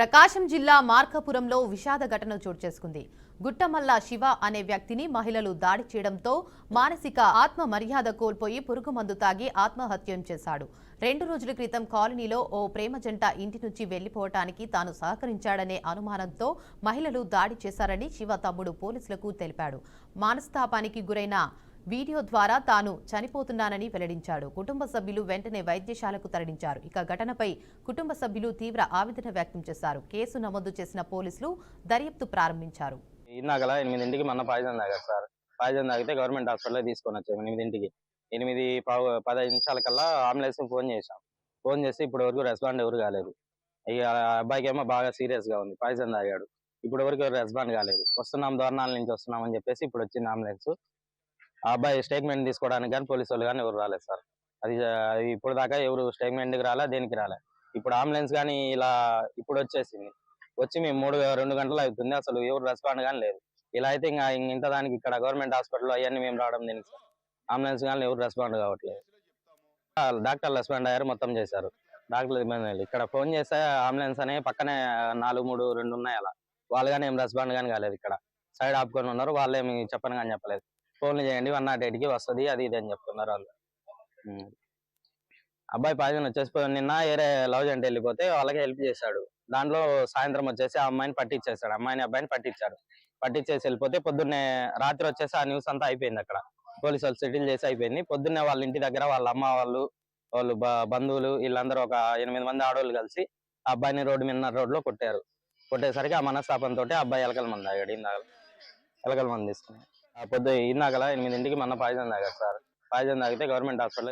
ప్రకాశం జిల్లా మార్కాపురంలో విషాద ఘటన చోటు చేసుకుంది. గుట్టమల్ల శివ అనే వ్యక్తిని మహిళలు దాడి చేయడంతో మానసిక ఆత్మ మర్యాద కోల్పోయి పురుగుమందు తాగి ఆత్మహత్యం చేశాడు. 2 రోజుల క్రితం కాలనీలో ఓ ప్రేమ జంట ఇంటి నుంచి వెళ్లిపోవటానికి తాను సహకరించాడనే అనుమానంతో మహిళలు దాడి చేశారని శివ తమ్ముడు పోలీసులకు తెలిపాడు. మనస్తాపానికి గురైన వీడియో ద్వారా తాను చనిపోతున్నానని వెల్లడించాడు. కుటుంబ సభ్యులు వెంటనే వైద్యశాలకు తరలించారు. ఇక ఘటనపై కుటుంబ సభ్యులు తీవ్ర ఆవేదన వ్యక్తం చేశారు. కేసు నమోదు చేసిన పోలీసులు దర్యాప్తు ప్రారంభించారు. ఇందాకలా 8ంటికి మన పాయిజన్ తాగారు సార్. పాయిజన్ తాగితే గవర్నమెంట్ హాస్పిటల్ తీసుకొని వచ్చాము 8ంటికి. 8:15 నిమిషాలకల్లా అంబులెన్స్ ఫోన్ చేశాం. ఫోన్ చేసి ఇప్పటి వరకు రెస్పాండ్ ఎవరు కాలేదు. ఇక అబ్బాయికి ఏమో బాగా సీరియస్ గా ఉంది, పాయిజన్ తాగాడు. ఇప్పటి వరకు రెస్పాండ్ కాలేదు. వస్తున్నాం, దోర్నాల నుంచి వస్తున్నాం అని చెప్పేసి ఇప్పుడు వచ్చింది అంబులెన్స్. ఆ అబ్బాయి స్టేట్మెంట్ తీసుకోవడానికి కానీ పోలీసు వాళ్ళు కానీ ఎవరు రాలేదు సార్. అది ఇప్పుడు దాకా ఎవరు స్టేట్మెంట్కి రాలే, దేనికి రాలే. ఇప్పుడు అంబులెన్స్ కానీ ఇలా ఇప్పుడు వచ్చేసింది. వచ్చి మేము 2 గంటలు అవుతుంది, అసలు ఎవరు రెస్పాండ్ కానీ లేదు. ఇలా అయితే ఇంకా ఇంత దానికి ఇక్కడ గవర్నమెంట్ హాస్పిటల్ అవన్నీ మేము రావడం దేనికి సార్? అంబులెన్స్ కానీ ఎవరు రెస్పాండ్ కావట్లేదు. డాక్టర్లు రెస్పాండ్ అయ్యారు, మొత్తం చేశారు. డాక్టర్లు ఇబ్బంది లేదు. ఇక్కడ ఫోన్ చేస్తే అంబులెన్స్ అనే పక్కనే 4, 3, 2 ఉన్నాయి, అలా వాళ్ళు కానీ ఏం రెస్పాండ్ కానీ కాలేదు. ఇక్కడ సైడ్ ఆపుకొని ఉన్నారు, వాళ్ళు ఏమి చెప్పను కానీ చెప్పలేదు. ఫోన్లు చేయండి 108కి వస్తుంది, అది ఇది అని చెప్తున్నారు వాళ్ళు. అబ్బాయి పాయిజన్ వచ్చేసి నిన్న వేరే లవ్ జంట వెళ్ళిపోతే వాళ్ళకి హెల్ప్ చేశాడు. దాంట్లో సాయంత్రం వచ్చేసి ఆ అమ్మాయిని పట్టించేశాడు. అబ్బాయిని పట్టించేసి వెళ్ళిపోతే పొద్దున్నే రాత్రి వచ్చేసి ఆ న్యూస్ అంతా అయిపోయింది. అక్కడ పోలీసు వాళ్ళు సెటిల్ చేసి అయిపోయింది. పొద్దున్నే వాళ్ళ ఇంటి దగ్గర వాళ్ళ అమ్మ వాళ్ళు బంధువులు వీళ్ళందరూ ఒక 8 మంది ఆడవాళ్ళు కలిసి ఆ అబ్బాయిని రోడ్లో కొట్టారు. కొట్టేసరికి ఆ మనస్తాపంతో అబ్బాయి ఎలకల మంది తాగాడు. ఎలకల మంది తీసుకుని ఇందాకలా 8ంటికి మన పాయిజన్ తాగారు సార్. పాయిజన్ తాగితే గవర్నమెంట్ హాస్పిటల్